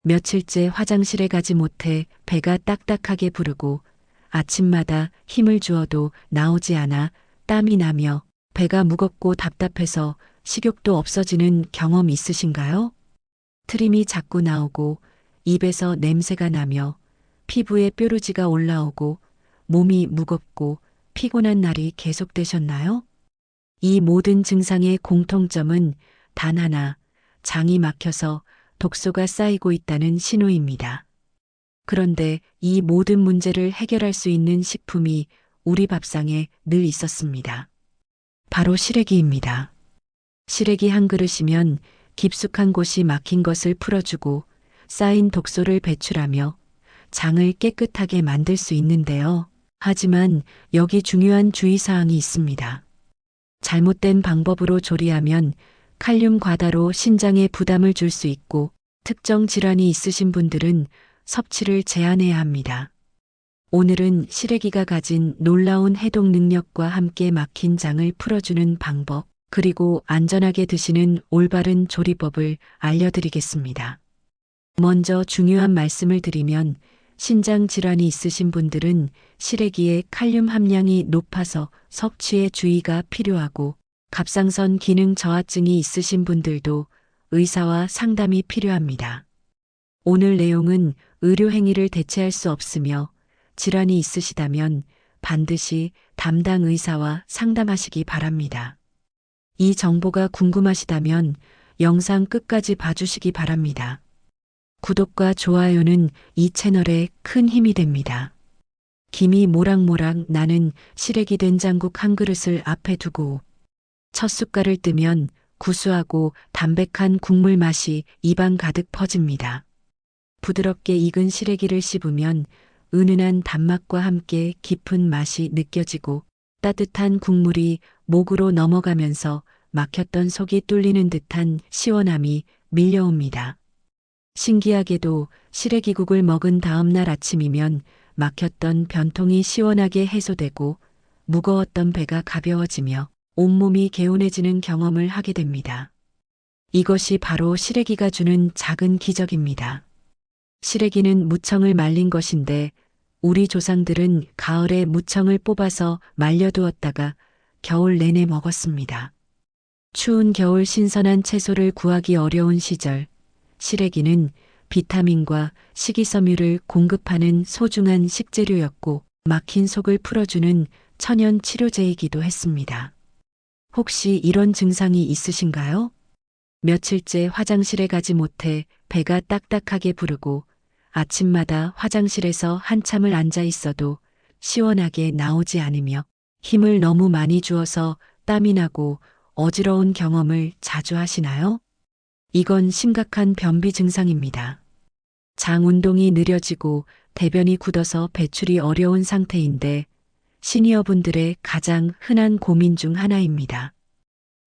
며칠째 화장실에 가지 못해 배가 딱딱하게 부르고 아침마다 힘을 주어도 나오지 않아 땀이 나며 배가 무겁고 답답해서 식욕도 없어지는 경험 있으신가요? 트림이 자꾸 나오고 입에서 냄새가 나며 피부에 뾰루지가 올라오고 몸이 무겁고 피곤한 날이 계속되셨나요? 이 모든 증상의 공통점은 단 하나, 장이 막혀서 독소가 쌓이고 있다는 신호입니다. 그런데 이 모든 문제를 해결할 수 있는 식품이 우리 밥상에 늘 있었습니다. 바로 시래기입니다. 시래기 한 그릇이면 깊숙한 곳이 막힌 것을 풀어주고 쌓인 독소를 배출하며 장을 깨끗하게 만들 수 있는데요. 하지만 여기 중요한 주의사항이 있습니다. 잘못된 방법으로 조리하면 칼륨 과다로 신장에 부담을 줄 수 있고 특정 질환이 있으신 분들은 섭취를 제한해야 합니다. 오늘은 시래기가 가진 놀라운 해독 능력과 함께 막힌 장을 풀어주는 방법, 그리고 안전하게 드시는 올바른 조리법을 알려드리겠습니다. 먼저 중요한 말씀을 드리면 신장 질환이 있으신 분들은 시래기의 칼륨 함량이 높아서 섭취에 주의가 필요하고 갑상선 기능 저하증이 있으신 분들도 의사와 상담이 필요합니다. 오늘 내용은 의료 행위를 대체할 수 없으며 질환이 있으시다면 반드시 담당 의사와 상담하시기 바랍니다. 이 정보가 궁금하시다면 영상 끝까지 봐주시기 바랍니다. 구독과 좋아요는 이 채널에 큰 힘이 됩니다. 김이 모락모락 나는 시래기 된장국 한 그릇을 앞에 두고 첫 숟갈을 뜨면 구수하고 담백한 국물 맛이 입안 가득 퍼집니다. 부드럽게 익은 시래기를 씹으면 은은한 단맛과 함께 깊은 맛이 느껴지고 따뜻한 국물이 목으로 넘어가면서 막혔던 속이 뚫리는 듯한 시원함이 밀려옵니다. 신기하게도 시래기국을 먹은 다음 날 아침이면 막혔던 변통이 시원하게 해소되고 무거웠던 배가 가벼워지며 온몸이 개운해지는 경험을 하게 됩니다. 이것이 바로 시래기가 주는 작은 기적입니다. 시래기는 무청을 말린 것인데 우리 조상들은 가을에 무청을 뽑아서 말려두었다가 겨울 내내 먹었습니다. 추운 겨울 신선한 채소를 구하기 어려운 시절, 시래기는 비타민과 식이섬유를 공급하는 소중한 식재료였고 막힌 속을 풀어주는 천연 치료제이기도 했습니다. 혹시 이런 증상이 있으신가요? 며칠째 화장실에 가지 못해 배가 딱딱하게 부르고 아침마다 화장실에서 한참을 앉아 있어도 시원하게 나오지 않으며 힘을 너무 많이 주어서 땀이 나고 어지러운 경험을 자주 하시나요? 이건 심각한 변비 증상입니다. 장 운동이 느려지고 대변이 굳어서 배출이 어려운 상태인데 시니어분들의 가장 흔한 고민 중 하나입니다.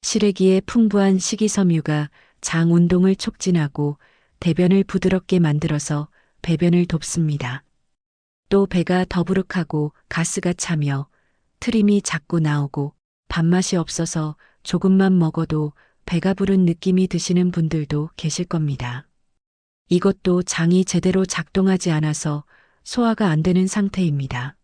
시래기의 풍부한 식이섬유가 장 운동을 촉진하고 대변을 부드럽게 만들어서 배변을 돕습니다. 또 배가 더부룩하고 가스가 차며 트림이 자꾸 나오고 밥맛이 없어서 조금만 먹어도 배가 부른 느낌이 드시는 분들도 계실 겁니다. 이것도 장이 제대로 작동하지 않아서 소화가 안 되는 상태입니다.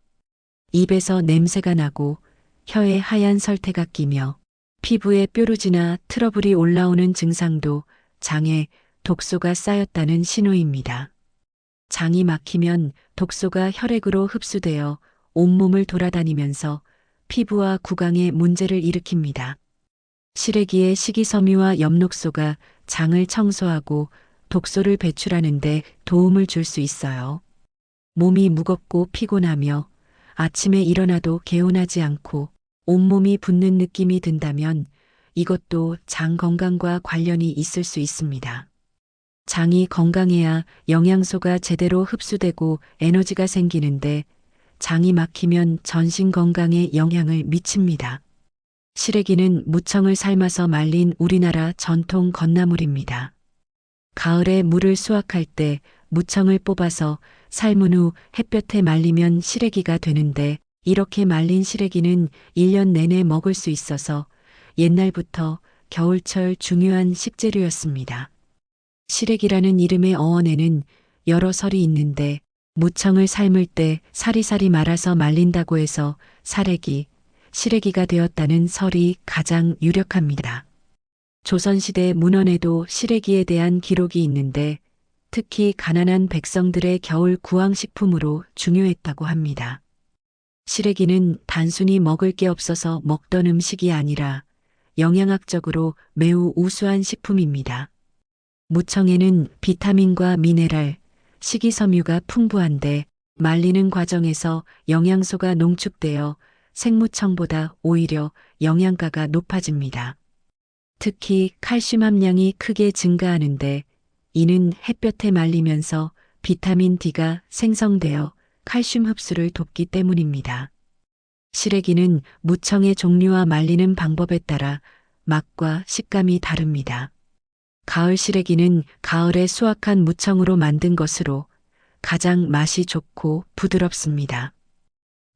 입에서 냄새가 나고 혀에 하얀 설태가 끼며 피부에 뾰루지나 트러블이 올라오는 증상도 장에 독소가 쌓였다는 신호입니다. 장이 막히면 독소가 혈액으로 흡수되어 온몸을 돌아다니면서 피부와 구강에 문제를 일으킵니다. 시래기의 식이섬유와 엽록소가 장을 청소하고 독소를 배출하는 데 도움을 줄 수 있어요. 몸이 무겁고 피곤하며 아침에 일어나도 개운하지 않고 온몸이 붓는 느낌이 든다면 이것도 장 건강과 관련이 있을 수 있습니다. 장이 건강해야 영양소가 제대로 흡수되고 에너지가 생기는데 장이 막히면 전신 건강에 영향을 미칩니다. 시래기는 무청을 삶아서 말린 우리나라 전통 건나물입니다. 가을에 물을 수확할 때 무청을 뽑아서 삶은 후 햇볕에 말리면 시래기가 되는데 이렇게 말린 시래기는 1년 내내 먹을 수 있어서 옛날부터 겨울철 중요한 식재료였습니다. 시래기라는 이름의 어원에는 여러 설이 있는데 무청을 삶을 때 사리사리 말아서 말린다고 해서 사래기, 시래기가 되었다는 설이 가장 유력합니다. 조선시대 문헌에도 시래기에 대한 기록이 있는데 특히 가난한 백성들의 겨울 구황식품으로 중요했다고 합니다. 시래기는 단순히 먹을 게 없어서 먹던 음식이 아니라 영양학적으로 매우 우수한 식품입니다. 무청에는 비타민과 미네랄, 식이섬유가 풍부한데 말리는 과정에서 영양소가 농축되어 생무청보다 오히려 영양가가 높아집니다. 특히 칼슘 함량이 크게 증가하는데 이는 햇볕에 말리면서 비타민 D가 생성되어 칼슘 흡수를 돕기 때문입니다. 시래기는 무청의 종류와 말리는 방법에 따라 맛과 식감이 다릅니다. 가을 시래기는 가을에 수확한 무청으로 만든 것으로 가장 맛이 좋고 부드럽습니다.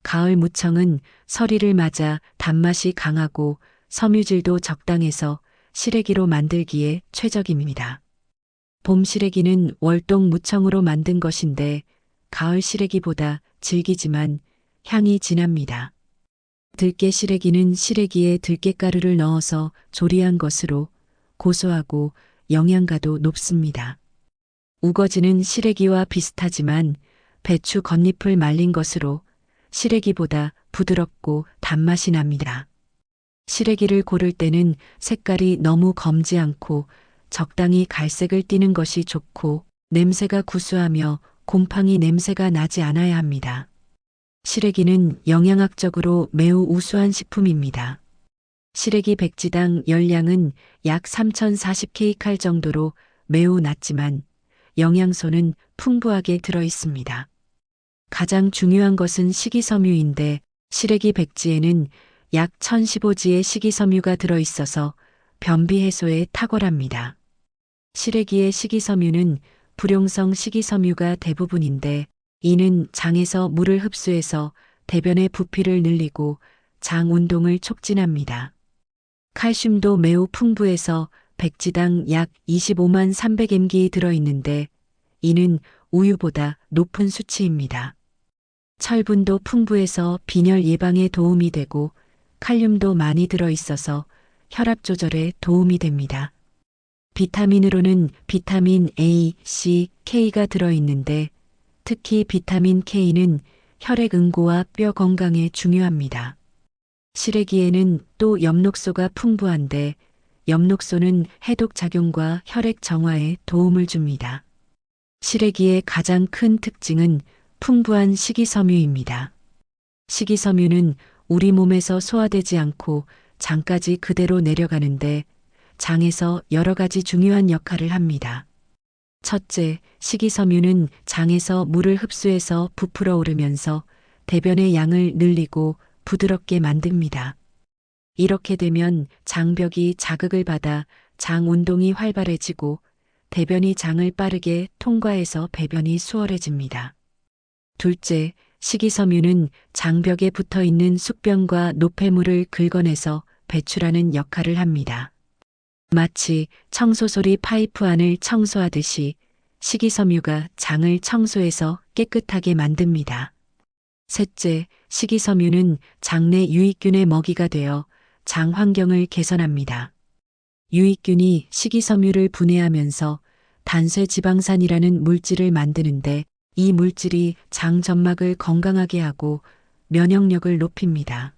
가을 무청은 서리를 맞아 단맛이 강하고 섬유질도 적당해서 시래기로 만들기에 최적입니다. 봄 시래기는 월동 무청으로 만든 것인데 가을 시래기보다 질기지만 향이 진합니다. 들깨 시래기는 시래기에 들깨가루를 넣어서 조리한 것으로 고소하고 영양가도 높습니다. 우거지는 시래기와 비슷하지만 배추 겉잎을 말린 것으로 시래기보다 부드럽고 단맛이 납니다. 시래기를 고를 때는 색깔이 너무 검지 않고 적당히 갈색을 띠는 것이 좋고 냄새가 구수하며 곰팡이 냄새가 나지 않아야 합니다. 시래기는 영양학적으로 매우 우수한 식품입니다. 시래기 백지당 열량은 약 3040kcal 정도로 매우 낮지만 영양소는 풍부하게 들어 있습니다. 가장 중요한 것은 식이섬유인데 시래기 백지에는 약 1015지의 식이섬유가 들어 있어서 변비 해소에 탁월합니다. 시래기의 식이섬유는 불용성 식이섬유가 대부분인데 이는 장에서 물을 흡수해서 대변의 부피를 늘리고 장 운동을 촉진합니다. 칼슘도 매우 풍부해서 백지당 약 25만 300mg 들어있는데 이는 우유보다 높은 수치입니다. 철분도 풍부해서 빈혈 예방에 도움이 되고 칼륨도 많이 들어있어서 혈압 조절에 도움이 됩니다. 비타민으로는 비타민 A, C, K가 들어있는데 특히 비타민 K는 혈액 응고와 뼈 건강에 중요합니다. 시래기에는 또 엽록소가 풍부한데 엽록소는 해독 작용과 혈액 정화에 도움을 줍니다. 시래기의 가장 큰 특징은 풍부한 식이섬유입니다. 식이섬유는 우리 몸에서 소화되지 않고 장까지 그대로 내려가는데 장에서 여러 가지 중요한 역할을 합니다. 첫째, 식이섬유는 장에서 물을 흡수해서 부풀어 오르면서 대변의 양을 늘리고 부드럽게 만듭니다. 이렇게 되면 장벽이 자극을 받아 장 운동이 활발해지고 대변이 장을 빠르게 통과해서 배변이 수월해집니다. 둘째, 식이섬유는 장벽에 붙어 있는 숙변과 노폐물을 긁어내서 배출하는 역할을 합니다. 마치 청소소리 파이프 안을 청소하듯이 식이섬유가 장을 청소해서 깨끗하게 만듭니다. 셋째, 식이섬유는 장내 유익균의 먹이가 되어 장 환경을 개선합니다. 유익균이 식이섬유를 분해하면서 단쇄지방산이라는 물질을 만드는데 이 물질이 장 점막을 건강하게 하고 면역력을 높입니다.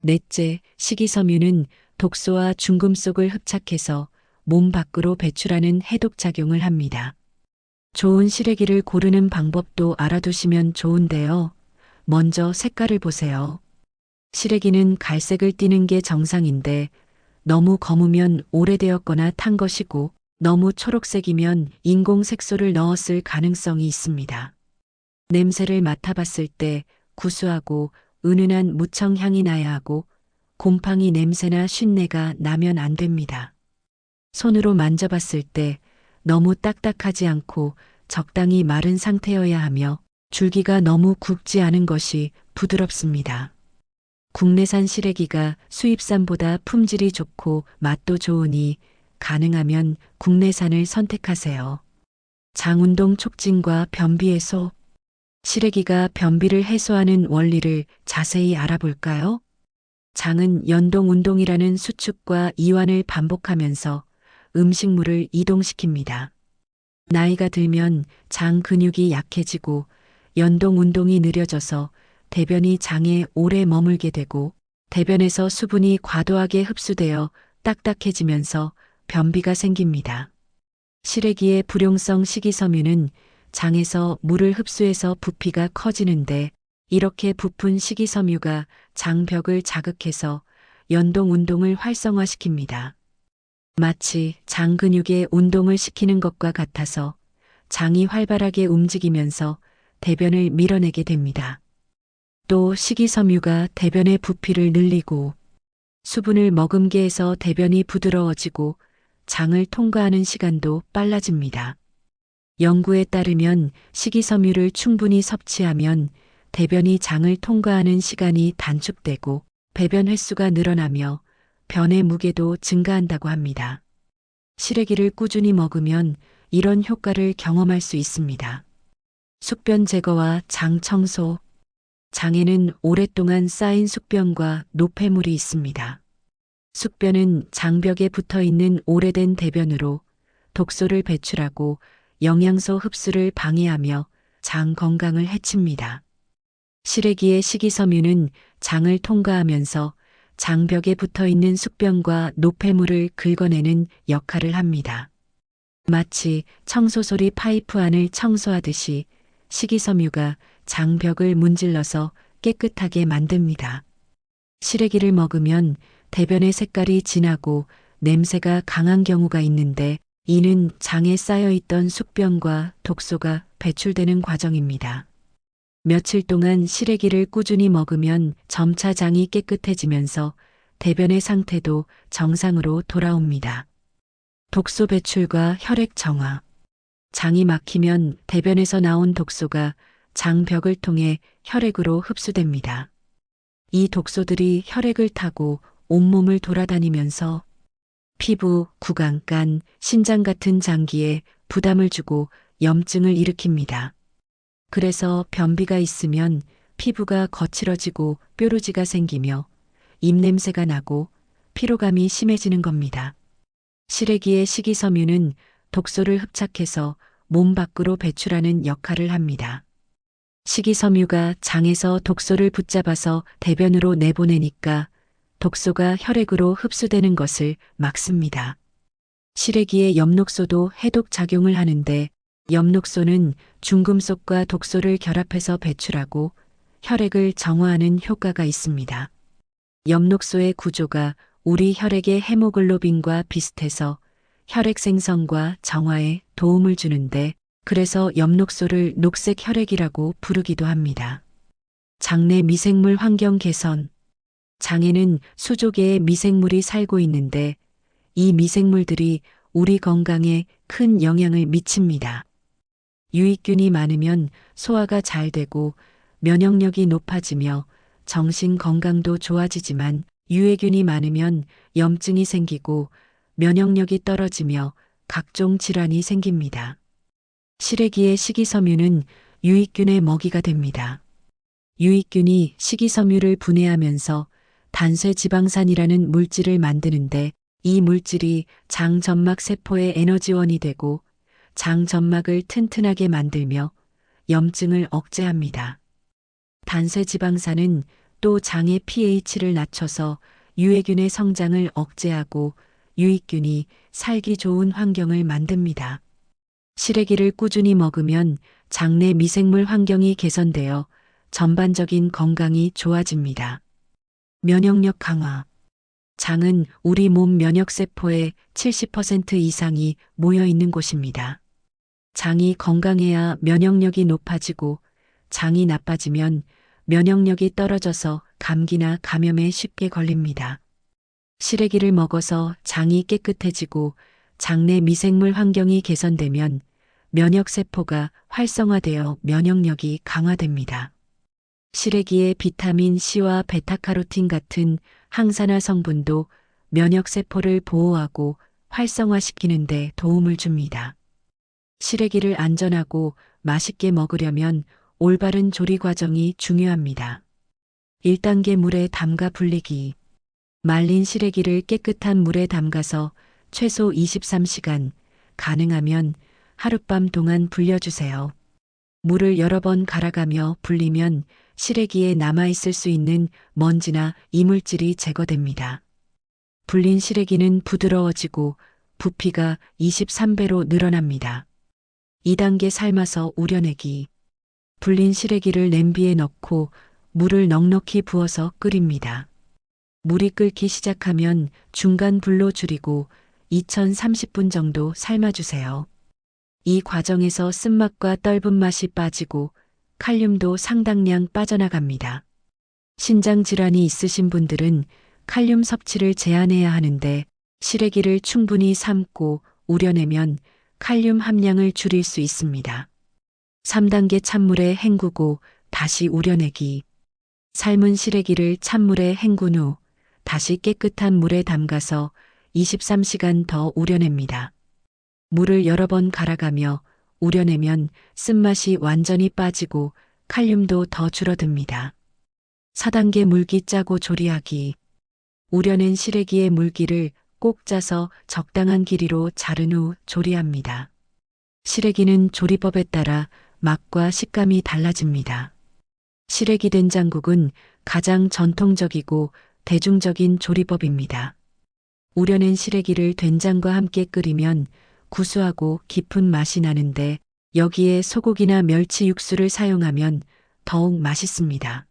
넷째, 식이섬유는 독소와 중금속을 흡착해서 몸 밖으로 배출하는 해독작용을 합니다. 좋은 시래기를 고르는 방법도 알아두시면 좋은데요. 먼저 색깔을 보세요. 시래기는 갈색을 띠는 게 정상인데 너무 검으면 오래되었거나 탄 것이고 너무 초록색이면 인공 색소를 넣었을 가능성이 있습니다. 냄새를 맡아봤을 때 구수하고 은은한 무청 향이 나야 하고 곰팡이 냄새나 쉰내가 나면 안 됩니다. 손으로 만져봤을 때 너무 딱딱하지 않고 적당히 마른 상태여야 하며 줄기가 너무 굵지 않은 것이 부드럽습니다. 국내산 시래기가 수입산보다 품질이 좋고 맛도 좋으니 가능하면 국내산을 선택하세요. 장운동 촉진과 변비 해소. 시래기가 변비를 해소하는 원리를 자세히 알아볼까요? 장은 연동 운동이라는 수축과 이완을 반복하면서 음식물을 이동시킵니다. 나이가 들면 장 근육이 약해지고 연동 운동이 느려져서 대변이 장에 오래 머물게 되고 대변에서 수분이 과도하게 흡수되어 딱딱해지면서 변비가 생깁니다. 시래기의 불용성 식이섬유는 장에서 물을 흡수해서 부피가 커지는데 이렇게 부푼 식이섬유가 장벽을 자극해서 연동 운동을 활성화시킵니다. 마치 장 근육의 운동을 시키는 것과 같아서 장이 활발하게 움직이면서 대변을 밀어내게 됩니다. 또 식이섬유가 대변의 부피를 늘리고 수분을 머금게 해서 대변이 부드러워지고 장을 통과하는 시간도 빨라집니다. 연구에 따르면 식이섬유를 충분히 섭취하면 대변이 장을 통과하는 시간이 단축되고 배변 횟수가 늘어나며 변의 무게도 증가한다고 합니다. 시래기를 꾸준히 먹으면 이런 효과를 경험할 수 있습니다. 숙변 제거와 장 청소. 장에는 오랫동안 쌓인 숙변과 노폐물이 있습니다. 숙변은 장벽에 붙어 있는 오래된 대변으로 독소를 배출하고 영양소 흡수를 방해하며 장 건강을 해칩니다. 시래기의 식이섬유는 장을 통과하면서 장벽에 붙어 있는 숙변과 노폐물을 긁어내는 역할을 합니다. 마치 청소솔이 파이프 안을 청소하듯이 식이섬유가 장벽을 문질러서 깨끗하게 만듭니다. 시래기를 먹으면 대변의 색깔이 진하고 냄새가 강한 경우가 있는데 이는 장에 쌓여있던 숙변과 독소가 배출되는 과정입니다. 며칠 동안 시래기를 꾸준히 먹으면 점차 장이 깨끗해지면서 대변의 상태도 정상으로 돌아옵니다. 독소 배출과 혈액 정화. 장이 막히면 대변에서 나온 독소가 장벽을 통해 혈액으로 흡수됩니다. 이 독소들이 혈액을 타고 온몸을 돌아다니면서 피부, 구강간, 신장 같은 장기에 부담을 주고 염증을 일으킵니다. 그래서 변비가 있으면 피부가 거칠어지고 뾰루지가 생기며 입냄새가 나고 피로감이 심해지는 겁니다. 시래기의 식이섬유는 독소를 흡착해서 몸 밖으로 배출하는 역할을 합니다. 식이섬유가 장에서 독소를 붙잡아서 대변으로 내보내니까 독소가 혈액으로 흡수되는 것을 막습니다. 시래기의 엽록소도 해독 작용을 하는데 엽록소는 중금속과 독소를 결합해서 배출하고 혈액을 정화하는 효과가 있습니다. 엽록소의 구조가 우리 혈액의 헤모글로빈과 비슷해서 혈액 생성과 정화에 도움을 주는데 그래서 엽록소를 녹색 혈액이라고 부르기도 합니다. 장내 미생물 환경 개선. 장에는 수조 개의 미생물이 살고 있는데 이 미생물들이 우리 건강에 큰 영향을 미칩니다. 유익균이 많으면 소화가 잘 되고 면역력이 높아지며 정신 건강도 좋아지지만 유해균이 많으면 염증이 생기고 면역력이 떨어지며 각종 질환이 생깁니다. 시래기의 식이섬유는 유익균의 먹이가 됩니다. 유익균이 식이섬유를 분해하면서 단쇄지방산이라는 물질을 만드는데 이 물질이 장점막 세포의 에너지원이 되고 장점막을 튼튼하게 만들며 염증을 억제합니다. 단쇄지방산은 또 장의 pH를 낮춰서 유해균의 성장을 억제하고 유익균이 살기 좋은 환경을 만듭니다. 시래기를 꾸준히 먹으면 장내 미생물 환경이 개선되어 전반적인 건강이 좋아집니다. 면역력 강화. 장은 우리 몸 면역세포의 70% 이상이 모여 있는 곳입니다. 장이 건강해야 면역력이 높아지고 장이 나빠지면 면역력이 떨어져서 감기나 감염에 쉽게 걸립니다. 시래기를 먹어서 장이 깨끗해지고 장내 미생물 환경이 개선되면 면역세포가 활성화되어 면역력이 강화됩니다. 시래기의 비타민 C와 베타카로틴 같은 항산화 성분도 면역세포를 보호하고 활성화시키는 데 도움을 줍니다. 시래기를 안전하고 맛있게 먹으려면 올바른 조리 과정이 중요합니다. 1단계 물에 담가 불리기. 말린 시래기를 깨끗한 물에 담가서 최소 23시간, 가능하면 하룻밤 동안 불려주세요. 물을 여러 번 갈아가며 불리면 시래기에 남아있을 수 있는 먼지나 이물질이 제거됩니다. 불린 시래기는 부드러워지고 부피가 23배로 늘어납니다. 2단계 삶아서 우려내기. 불린 시래기를 냄비에 넣고 물을 넉넉히 부어서 끓입니다. 물이 끓기 시작하면 중간 불로 줄이고 2030분 정도 삶아주세요. 이 과정에서 쓴맛과 떫은 맛이 빠지고 칼륨도 상당량 빠져나갑니다. 신장 질환이 있으신 분들은 칼륨 섭취를 제한해야 하는데 시래기를 충분히 삶고 우려내면 칼륨 함량을 줄일 수 있습니다. 3단계 찬물에 헹구고 다시 우려내기. 삶은 시래기를 찬물에 헹군 후 다시 깨끗한 물에 담가서 23시간 더 우려냅니다. 물을 여러 번 갈아가며 우려내면 쓴맛이 완전히 빠지고 칼륨도 더 줄어듭니다. 4단계 물기 짜고 조리하기. 우려낸 시래기의 물기를 꼭 짜서 적당한 길이로 자른 후 조리합니다. 시래기는 조리법에 따라 맛과 식감이 달라집니다. 시래기 된장국은 가장 전통적이고 대중적인 조리법입니다. 우려낸 시래기를 된장과 함께 끓이면 구수하고 깊은 맛이 나는데 여기에 소고기나 멸치 육수를 사용하면 더욱 맛있습니다.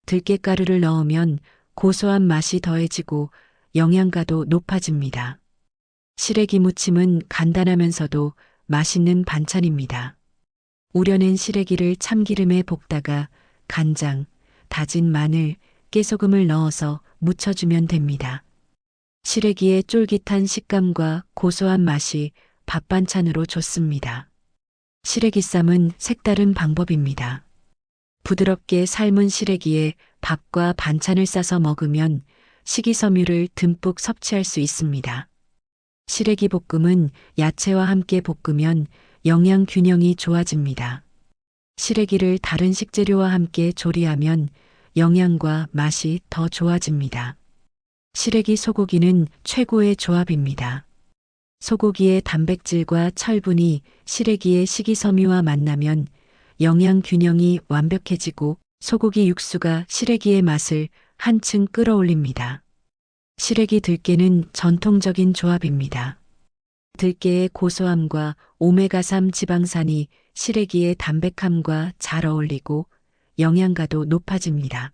들깨가루를 넣으면 고소한 맛이 더해지고 영양가도 높아집니다. 시래기 무침은 간단하면서도 맛있는 반찬입니다. 우려낸 시래기를 참기름에 볶다가 간장, 다진 마늘, 깨소금을 넣어서 무쳐주면 됩니다. 시래기의 쫄깃한 식감과 고소한 맛이 밥 반찬으로 좋습니다. 시래기쌈은 색다른 방법입니다. 부드럽게 삶은 시래기에 밥과 반찬을 싸서 먹으면 식이섬유를 듬뿍 섭취할 수 있습니다. 시래기 볶음은 야채와 함께 볶으면 영양 균형이 좋아집니다. 시래기를 다른 식재료와 함께 조리하면 영양과 맛이 더 좋아집니다. 시래기 소고기는 최고의 조합입니다. 소고기의 단백질과 철분이 시래기의 식이섬유와 만나면 영양 균형이 완벽해지고 소고기 육수가 시래기의 맛을 한층 끌어올립니다. 시래기 들깨는 전통적인 조합입니다. 들깨의 고소함과 오메가3 지방산이 시래기의 담백함과 잘 어울리고 영양가도 높아집니다.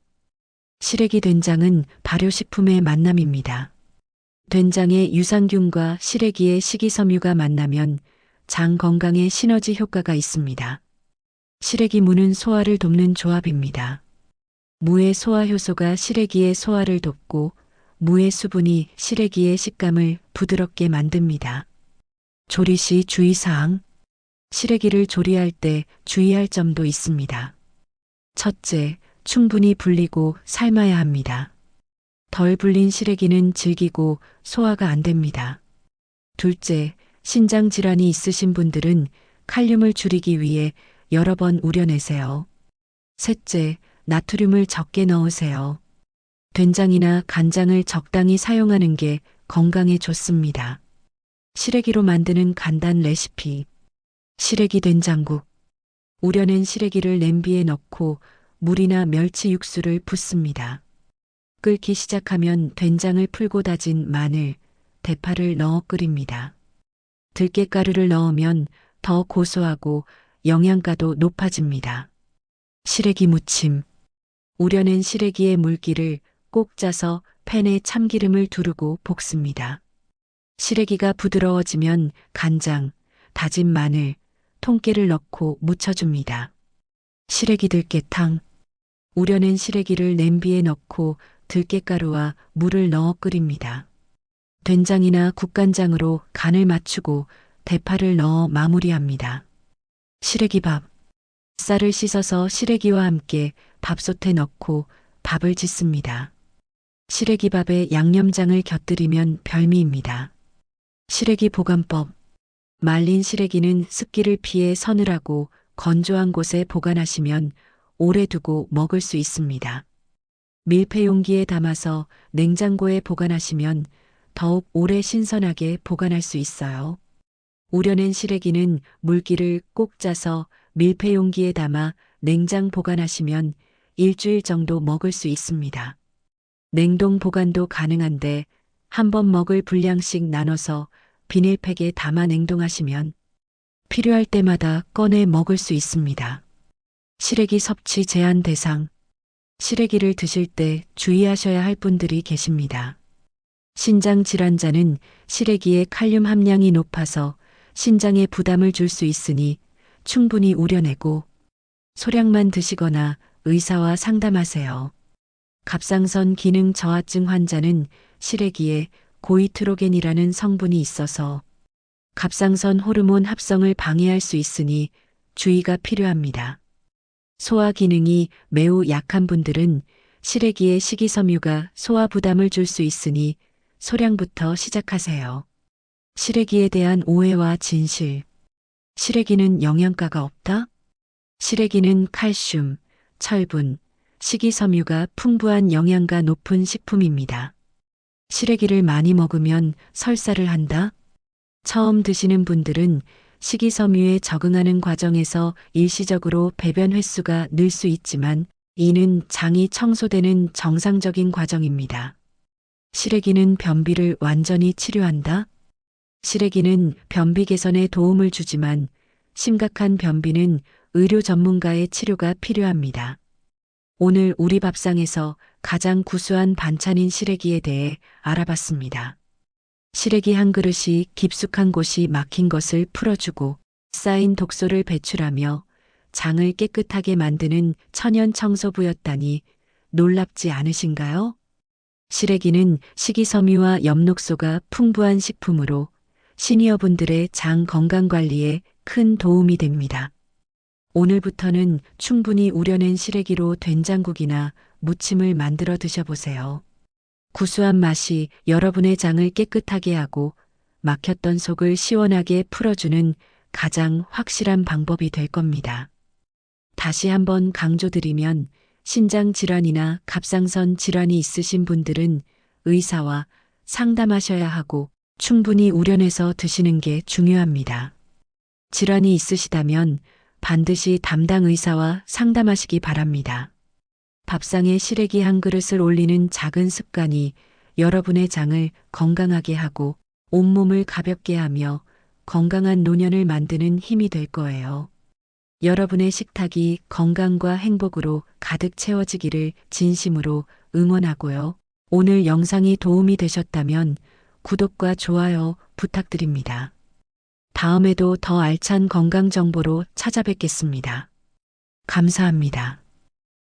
시래기 된장은 발효식품의 만남입니다. 된장의 유산균과 시래기의 식이섬유가 만나면 장 건강에 시너지 효과가 있습니다. 시래기 무는 소화를 돕는 조합입니다. 무의 소화 효소가 시래기의 소화를 돕고 무의 수분이 시래기의 식감을 부드럽게 만듭니다. 조리 시 주의사항. 시래기를 조리할 때 주의할 점도 있습니다. 첫째, 충분히 불리고 삶아야 합니다. 덜 불린 시래기는 질기고 소화가 안 됩니다. 둘째, 신장 질환이 있으신 분들은 칼륨을 줄이기 위해 여러 번 우려내세요. 셋째, 나트륨을 적게 넣으세요. 된장이나 간장을 적당히 사용하는 게 건강에 좋습니다. 시래기로 만드는 간단 레시피. 시래기 된장국. 우려낸 시래기를 냄비에 넣고 물이나 멸치 육수를 붓습니다. 끓기 시작하면 된장을 풀고 다진 마늘, 대파를 넣어 끓입니다. 들깨가루를 넣으면 더 고소하고 영양가도 높아집니다. 시래기 무침. 우려낸 시래기의 물기를 꼭 짜서 팬에 참기름을 두르고 볶습니다. 시래기가 부드러워지면 간장, 다진 마늘, 통깨를 넣고 무쳐줍니다. 시래기 들깨탕. 우려낸 시래기를 냄비에 넣고 들깨가루와 물을 넣어 끓입니다. 된장이나 국간장으로 간을 맞추고 대파를 넣어 마무리합니다. 시래기밥. 쌀을 씻어서 시래기와 함께 밥솥에 넣고 밥을 짓습니다. 시래기밥에 양념장을 곁들이면 별미입니다. 시래기 보관법. 말린 시래기는 습기를 피해 서늘하고 건조한 곳에 보관하시면 오래 두고 먹을 수 있습니다. 밀폐 용기에 담아서 냉장고에 보관하시면 더욱 오래 신선하게 보관할 수 있어요. 우려낸 시래기는 물기를 꼭 짜서 밀폐 용기에 담아 냉장 보관하시면 일주일 정도 먹을 수 있습니다. 냉동 보관도 가능한데 한 번 먹을 분량씩 나눠서 비닐팩에 담아 냉동하시면 필요할 때마다 꺼내 먹을 수 있습니다. 시래기 섭취 제한 대상. 시래기를 드실 때 주의하셔야 할 분들이 계십니다. 신장 질환자는 시래기의 칼륨 함량이 높아서 신장에 부담을 줄 수 있으니 충분히 우려내고 소량만 드시거나 의사와 상담하세요. 갑상선 기능 저하증 환자는 시래기에 고이트로겐이라는 성분이 있어서 갑상선 호르몬 합성을 방해할 수 있으니 주의가 필요합니다. 소화 기능이 매우 약한 분들은 시래기의 식이섬유가 소화 부담을 줄 수 있으니 소량부터 시작하세요. 시래기에 대한 오해와 진실. 시래기는 영양가가 없다? 시래기는 칼슘, 철분, 식이섬유가 풍부한 영양가 높은 식품입니다. 시래기를 많이 먹으면 설사를 한다? 처음 드시는 분들은 식이섬유에 적응하는 과정에서 일시적으로 배변 횟수가 늘 수 있지만 이는 장이 청소되는 정상적인 과정입니다. 시래기는 변비를 완전히 치료한다? 시래기는 변비 개선에 도움을 주지만 심각한 변비는 의료 전문가의 치료가 필요합니다. 오늘 우리 밥상에서 가장 구수한 반찬인 시래기에 대해 알아봤습니다. 시래기 한 그릇이 깊숙한 곳이 막힌 것을 풀어주고 쌓인 독소를 배출하며 장을 깨끗하게 만드는 천연 청소부였다니 놀랍지 않으신가요? 시래기는 식이섬유와 엽록소가 풍부한 식품으로 시니어분들의 장 건강 관리에 큰 도움이 됩니다. 오늘부터는 충분히 우려낸 시래기로 된장국이나 무침을 만들어 드셔보세요. 구수한 맛이 여러분의 장을 깨끗하게 하고 막혔던 속을 시원하게 풀어주는 가장 확실한 방법이 될 겁니다. 다시 한번 강조드리면 신장 질환이나 갑상선 질환이 있으신 분들은 의사와 상담하셔야 하고 충분히 우려내서 드시는 게 중요합니다. 질환이 있으시다면 반드시 담당 의사와 상담하시기 바랍니다. 밥상에 시래기 한 그릇을 올리는 작은 습관이 여러분의 장을 건강하게 하고 온몸을 가볍게 하며 건강한 노년을 만드는 힘이 될 거예요. 여러분의 식탁이 건강과 행복으로 가득 채워지기를 진심으로 응원하고요. 오늘 영상이 도움이 되셨다면 구독과 좋아요 부탁드립니다. 다음에도 더 알찬 건강 정보로 찾아뵙겠습니다. 감사합니다.